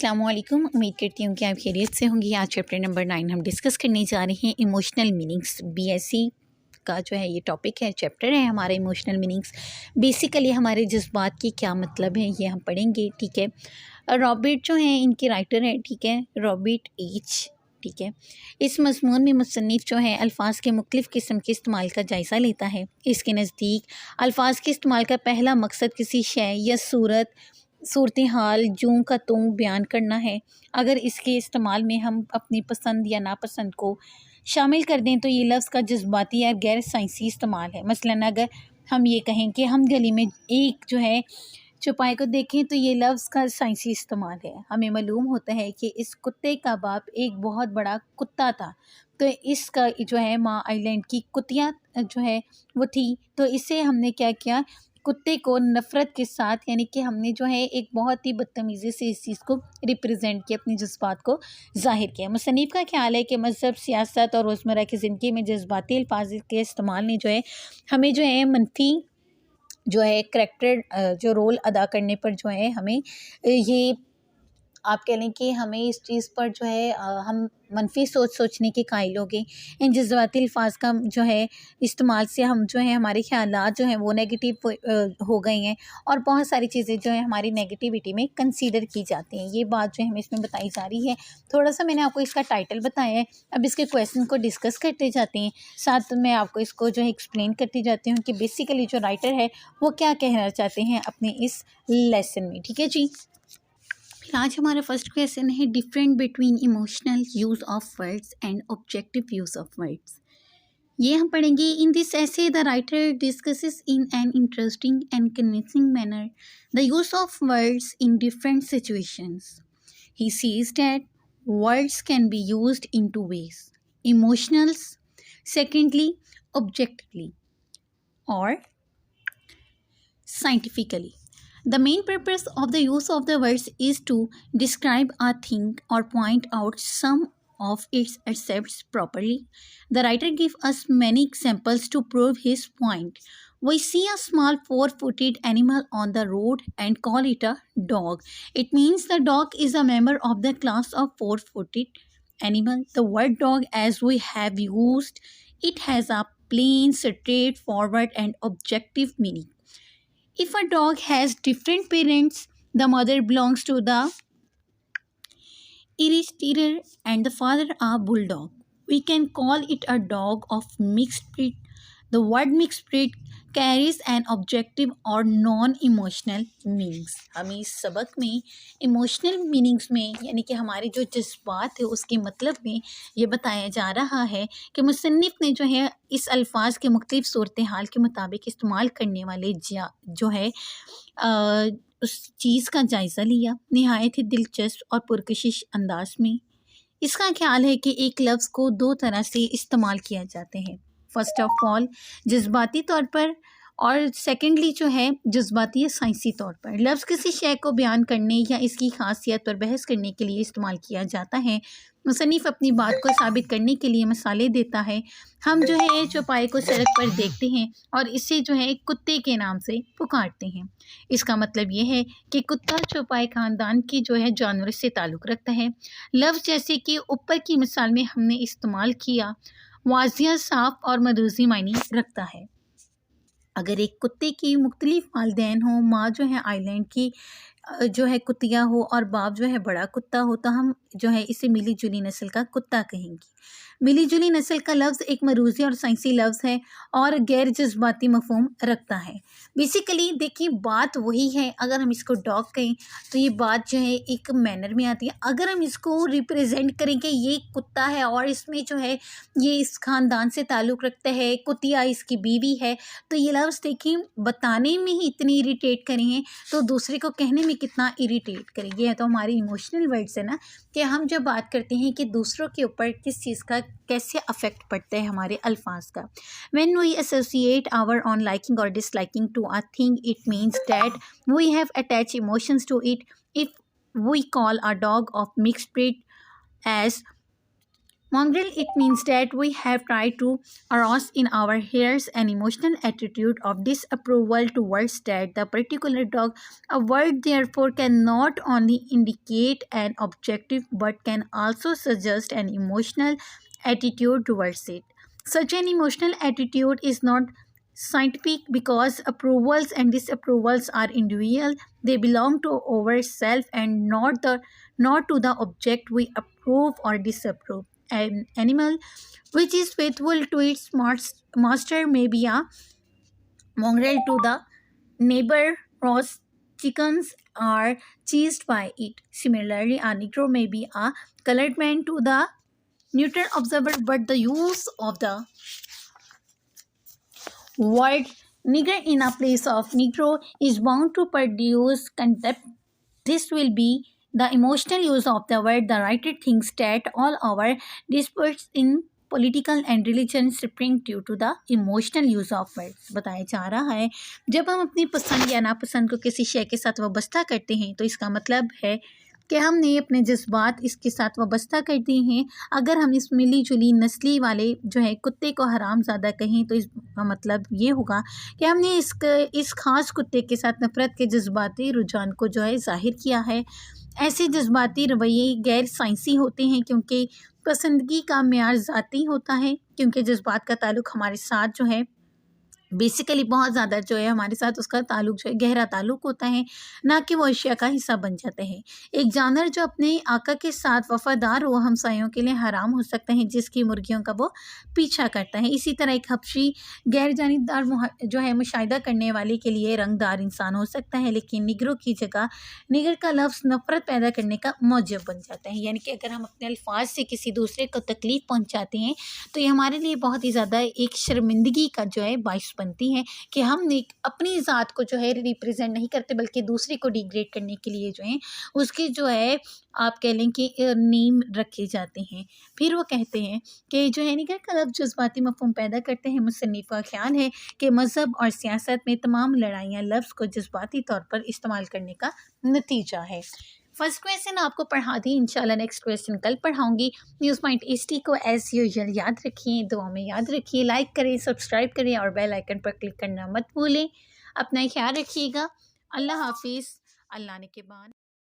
अस्सलामुअलैकुम। उम्मीद करती हूँ कि आप खैरियत से होंगी। आज चैप्टर नंबर 9 हम डिस्कस करने जा रहे हैं इमोशनल मीनिंग्स। बीएससी का जो है ये टॉपिक है, चैप्टर है हमारा इमोशनल मीनिंग्स। बेसिकली हमारे जज्बात के क्या मतलब हैं ये हम पढ़ेंगे, ठीक है। रॉबर्ट जो हैं इनके राइटर हैं, ठीक है, रॉबर्ट एच, ठीक है। इस मज़मून में मुसन्निफ़ जो है अल्फाज के मुख्तलिफ़ किस्म के इस्तेमाल का जायज़ा लेता है। इसके नज़दीक अल्फाज के इस्तेमाल का पहला मकसद किसी शय या सूरत हाल जूं का तूं बयान करना है। अगर इसके इस्तेमाल में हम अपनी पसंद या नापसंद को शामिल कर दें तो ये लफ्ज़ का जज्बाती या गैर साइंसी इस्तेमाल है। मसलन अगर हम ये कहें कि हम गली में एक जो है चौपाई को देखें तो ये लफ्ज़ का साइंसी इस्तेमाल है। हमें मालूम होता है कि इस कुत्ते का बाप एक बहुत बड़ा कुत्ता था, तो इसका जो है माँ आइलैंड की कुतिया जो है वो थी, तो इसे हमने क्या किया, कुत्ते को नफ़रत के साथ, यानी कि हमने जो है एक बहुत ही बदतमीज़ी से इस चीज़ को रिप्रेजेंट किया, अपने जज्बात को ज़ाहिर किया। मुसन्निफ़ का ख्याल है कि मज़हब, सियासत और रोज़मर्रा की ज़िंदगी में जज्बाती अल्फाज के इस्तेमाल ने जो है हमें जो है मनफी जो है करैक्टर जो रोल अदा करने पर जो है हमें ये आप कह लें कि हमें इस चीज़ पर जो है हम मनफी सोचने के कायल हो गए। इन जज्बाती अल्फाज का जो है इस्तेमाल से हम जो है हमारे ख़्यालात जो हैं वो नेगेटिव हो गए हैं और बहुत सारी चीज़ें जो है हमारी नेगेटिविटी में कंसीडर की जाती हैं। ये बात जो है हमें इसमें बताई जा रही है। थोड़ा सा मैंने आपको इसका टाइटल बताया है, अब इसके क्वेश्चन को डिस्कस करते जाते हैं, साथ में आपको इसको जो है एक्सप्लेन करती जाती हूँ कि बेसिकली जो राइटर है वो क्या कहना चाहते हैं अपने इस लेसन में, ठीक है जी। आज हमारा फर्स्ट क्वेश्चन है different between emotional use of words and objective use of words. ये हम पढ़ेंगे। इन दिस ऐसे the writer discusses in an interesting and convincing manner the use of words in different situations. He sees that words can be used in two ways: emotionals, secondly objectively, or scientifically. The main purpose of the use of the words is to describe a thing or point out some of its aspects properly. The writer gives us many examples to prove his point. We see a small four-footed animal on the road and call it a dog. It means the dog is a member of the class of four-footed animal. The word dog, as we have used, it has a plain, straightforward and objective meaning. If a dog has different parents, the mother belongs to the Irish Terrier and the father a Bulldog, we can call it a dog of mixed breed. The word mixed breed carries an objective or non-emotional meanings. हमें इस सबक में emotional meanings में, यानी कि हमारे जो जज्बात है उसके मतलब में ये बताया जा रहा है कि मुसन्निफ़ ने जो है इस अल्फाज के मुख्तलिफ सूरत हाल के मुताबिक इस्तेमाल करने वाले जो है उस चीज़ का जायज़ा लिया नहायत ही दिलचस्प और पुरकशिश अंदाज में। इसका ख्याल है कि एक लफ्ज़ को दो तरह से इस्तेमाल किया जाते हैं। फर्स्ट ऑफ ऑल जज्बाती तौर पर, और सेकेंडली जो है जज्बाती या साइंसी तौर पर। लफ्ज़ किसी शय को बयान करने या इसकी खासियत पर बहस करने के लिए इस्तेमाल किया जाता है। मुसन्निफ़ अपनी बात को साबित करने के लिए मिसालें देता है। हम जो है चौपाई को सड़क पर देखते हैं और इसे जो है कुत्ते के नाम से पुकारते हैं। इसका मतलब ये है कि कुत्ता चौपाई ख़ानदान के जो है जानवरों से ताल्लुक़ रखता है। लफ्ज़ जैसे कि ऊपर की मिसाल में हमने इस्तेमाल किया वाज़िया, साफ और मजूज़ी मायने रखता है। अगर एक कुत्ते की मुख्तलिफ वालिदैन हों, माँ जो है आइलैंड की जो है कुतिया हो और बाप जो है बड़ा कुत्ता हो, तो हम जो है इसे मिली जुली नस्ल का कुत्ता कहेंगे। मिली जुली नस्ल का लफ्ज़ एक मरूज़ी और साइंसी लफ्ज़ है और गैर जज्बाती मफ़हूम रखता है। बेसिकली देखिए बात वही है, अगर हम इसको डॉग कहें तो ये बात जो है एक मैनर में आती है। अगर हम इसको रिप्रेजेंट करें कि ये कुत्ता है और इसमें जो है ये इस ख़ानदान से ताल्लुक़ रखता है, कुतिया इसकी बीवी है, तो ये लफ्ज़ देखिए बताने में ही इतनी इरिटेट करें हैं तो दूसरे को कहने में कितना इरिटेट करेंगे। ये तो हमारी इमोशनल वर्ड्स है ना, कि हम जब बात करते हैं कि दूसरों के ऊपर किस चीज़ का कैसे अफेक्ट पड़ता है हमारे अल्फाज का। When we associate our own liking or disliking to a thing, it means that we have attached emotions to it. If we call a dog of mixed breed as Mongrel, it means that we have tried to arouse in our hearers an emotional attitude of disapproval towards that the particular dog. A word therefore cannot only indicate an objective but can also suggest an emotional attitude towards it. Such an emotional attitude is not scientific because approvals and disapprovals are individual. They belong to ourselves and not to the object we approve or disapprove. An animal which is faithful to its master may be a mongrel to the neighbor, roast chickens are chased by it. Similarly, a negro may be a colored man to the neutral observer, but the use of the word nigger in a place of negro is bound to produce contempt. This will be the emotional use of the word. The writer thinks that all our disputes in political and religion spring due to the emotional use of words. बताया जा रहा है जब हम अपनी पसंद या नापसंद को किसी शय के साथ वाबस्ता करते हैं तो इसका मतलब है कि हमने अपने जज्बात इसके साथ वाबस्ता कर दिए हैं। अगर हम इस मिली जुली नस्ली वाले जो है कुत्ते को हरामज़ादा कहें तो इसका मतलब ये होगा कि हमने इस ख़ास कुत्ते के साथ नफ़रत के जज्बाती रुझान को जो है ज़ाहिर किया है। ऐसे जज्बाती रवैये गैर साइंसी होते हैं क्योंकि पसंदगी का मेयार ज़ाती होता है, क्योंकि जज्बात का ताल्लुक़ हमारे साथ जो है बेसिकली बहुत ज़्यादा जो है हमारे साथ उसका ताल्लुक़ जो है गहरा ताल्लुक़ होता है, ना कि वो अशिया का हिस्सा बन जाते हैं। एक जानवर जो अपने आका के साथ वफ़ादार हो हमसायों के लिए हराम हो सकता है, जिसकी मुर्गियों का वो पीछा करता है। इसी तरह एक हबशी गैर जानिबदार जो है मुशाहिदा करने वाले के लिए रंगदार इंसान हो सकता है, लेकिन निगरों की जगह निगर का लफ्ज़ नफ़रत पैदा करने का मौजब बन जाता है। यानी कि अगर हम अपने अल्फाज से किसी दूसरे को तकलीफ़ पहुँचाते हैं तो ये हमारे लिए बहुत ही ज़्यादा एक शर्मिंदगी का जो है बाइस बनती है कि हम अपनी ज़ात को जो है रिप्रेजेंट नहीं करते, बल्कि दूसरे को डिग्रेड करने के लिए जो है उसकी जो है आप कह लें कि नीम रखे जाते हैं। फिर वो कहते हैं कि जो है निगर का लफ्ज़ जज्बाती मफ़हूम पैदा करते हैं। मुसन्निफ़ का ख्याल है कि मज़हब और सियासत में तमाम लड़ाइयाँ लफ्ज़ को जज्बाती तौर पर इस्तेमाल करने का नतीजा है। फर्स्ट क्वेश्चन आपको पढ़ा दी, इंशाल्लाह नेक्स्ट क्वेश्चन कल पढ़ाऊँगी। न्यूज़ पॉइंट एचडी को एज़ यूजुअल याद रखिए, दुआ में याद रखिए, लाइक करें, सब्सक्राइब करें और बेल आइकन पर क्लिक करना मत भूलें। अपना ख्याल रखिएगा। अल्लाह हाफिज़। अल्लाह ने के बाद